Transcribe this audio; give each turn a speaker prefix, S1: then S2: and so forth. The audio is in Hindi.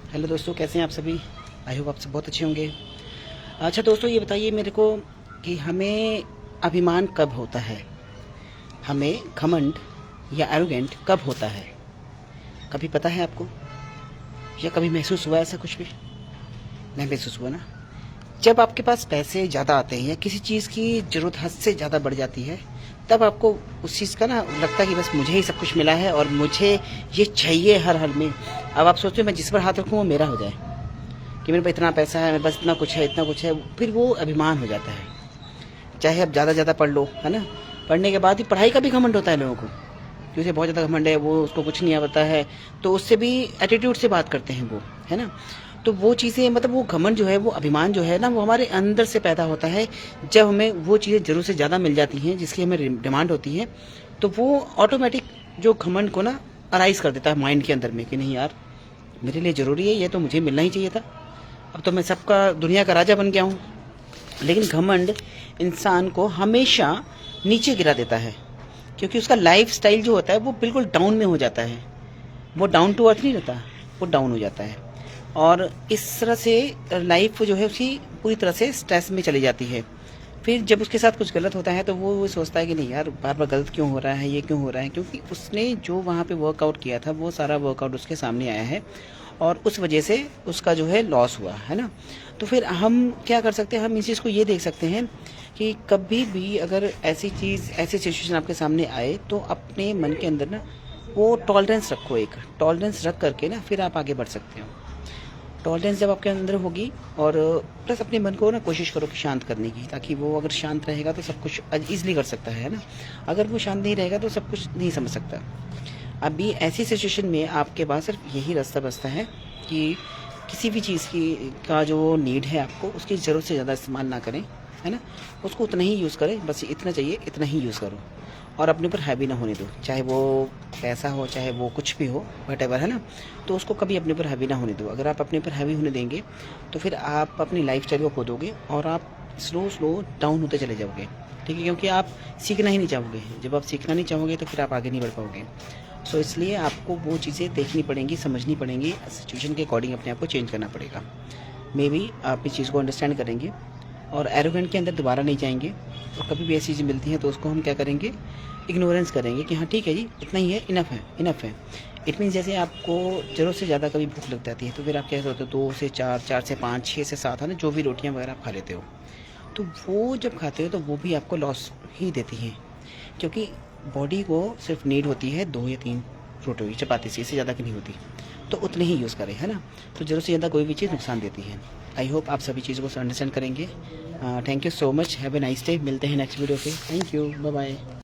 S1: हेलो दोस्तों, कैसे हैं आप सभी। आई होप आप सब बहुत अच्छे होंगे। अच्छा दोस्तों, ये बताइए मेरे को कि हमें अभिमान कब होता है, हमें घमंड या एरोगेंट कब होता है। कभी पता है आपको, या कभी महसूस हुआ ऐसा कुछ भी? नहीं महसूस हुआ ना। जब आपके पास पैसे ज़्यादा आते हैं या किसी चीज़ की ज़रूरत हद से ज़्यादा बढ़ जाती है, तब आपको उस चीज़ का ना लगता है कि बस मुझे ही सब कुछ मिला है और मुझे ये चाहिए हर हाल में। अब आप सोचते हो मैं जिस पर हाथ रखूँ वो मेरा हो जाए, कि मेरे पास इतना पैसा है, मेरे पास इतना कुछ है, इतना कुछ है। फिर वो अभिमान हो जाता है। चाहे आप ज़्यादा ज़्यादा पढ़ लो, है ना। पढ़ने के बाद भी पढ़ाई का भी घमंड होता है लोगों को, कि उसे बहुत ज़्यादा घमंड है, वो उसको कुछ नहीं आता है, तो उससे भी एटीट्यूड से बात करते हैं वो, है ना। तो वो चीज़ें मतलब वो घमंड जो है, वो अभिमान जो है ना, वो हमारे अंदर से पैदा होता है। जब हमें वो चीज़ें ज़रूरत से ज़्यादा मिल जाती हैं जिसकी हमें डिमांड होती है, तो वो ऑटोमेटिक जो घमंड को ना अराइज कर देता है माइंड के अंदर में, कि नहीं यार मेरे लिए ज़रूरी है, ये तो मुझे मिलना ही चाहिए था। अब तो मैं सबका दुनिया का राजा बन गया हूँ। लेकिन घमंड इंसान को हमेशा नीचे गिरा देता है, क्योंकि उसका लाइफ स्टाइल जो होता है वो बिल्कुल डाउन में हो जाता है। वो डाउन टू अर्थ नहीं रहता, वो डाउन हो जाता है। और इस तरह से लाइफ जो है उसकी पूरी तरह से स्ट्रेस में चली जाती है। फिर जब उसके साथ कुछ गलत होता है तो वो सोचता है कि नहीं यार, बार बार गलत क्यों हो रहा है, ये क्यों हो रहा है, क्योंकि उसने जो वहाँ पे वर्कआउट किया था वो सारा वर्कआउट उसके सामने आया है, और उस वजह से उसका जो है लॉस हुआ है ना। तो फिर हम क्या कर सकते हैं, हम इस चीज़ को ये देख सकते हैं कि कभी भी अगर ऐसी चीज़, ऐसी सिचुएशन आपके सामने आए, तो अपने मन के अंदर ना वो टॉलरेंस रखो, एक टॉलरेंस रख करके ना फिर आप आगे बढ़ सकते हो। टॉलरेंस जब आपके अंदर होगी, और प्लस अपने मन को ना कोशिश करो कि शांत करने की, ताकि वो अगर शांत रहेगा तो सब कुछ ईजिली कर सकता है ना। अगर वो शांत नहीं रहेगा तो सब कुछ नहीं समझ सकता। अभी ऐसी सिचुएशन में आपके पास सिर्फ यही रास्ता बचता है कि किसी भी चीज़ की का जो नीड है आपको, उसकी ज़रूरत से ज़्यादा इस्तेमाल ना करें, है ना। उसको उतना ही यूज़ करें, बस इतना चाहिए इतना ही यूज़ करो, और अपने ऊपर हैवी ना होने दो। चाहे वो पैसा हो, चाहे वो कुछ भी हो, वटेवर, है ना। तो उसको कभी अपने ऊपर हैवी ना होने दो। अगर आप अपने ऊपर हैवी होने देंगे तो फिर आप अपनी लाइफ स्टाइल को खो दोगे, और आप स्लो स्लो डाउन होते चले जाओगे, ठीक है। क्योंकि आप सीखना ही नहीं चाहोगे। जब आप सीखना नहीं चाहोगे तो फिर आप आगे नहीं बढ़ पाओगे। सो इसलिए आपको वो चीज़ें देखनी पड़ेंगी, समझनी पड़ेंगी, सिचुएशन के अकॉर्डिंग अपने आप को चेंज करना पड़ेगा। मे बी आप इस चीज़ को अंडरस्टैंड करेंगे और एरोगेंट के अंदर दोबारा नहीं जाएंगे। और कभी भी ऐसी चीज़ें मिलती हैं तो उसको हम क्या करेंगे, इग्नोरेंस करेंगे कि हाँ ठीक है जी, इतना ही है, इनफ है, इनफ है। इट मीन्स जैसे आपको ज़रूरत से ज़्यादा कभी भूख लग जाती है, तो फिर आप क्या करते हो, 2 से 4, 4 से 5, 6 से 7, है ना, जो भी रोटियां वगैरह आप खा लेते हो। तो वो जब खाते हो तो वो भी आपको लॉस ही देती हैं, क्योंकि बॉडी को सिर्फ नीड होती है 2 या 3 रोटी चपाती से, इससे ज़्यादा की नहीं होती। तो उतने ही यूज़ करें, है ना। तो ज़रूरत से ज़्यादा कोई भी चीज़ नुकसान देती है। आई होप आप सभी चीज़ों को अंडरस्टैंड करेंगे। Thank you so much, have a nice day. मिलते हैं नेक्स्ट वीडियो पे। Thank you, bye bye.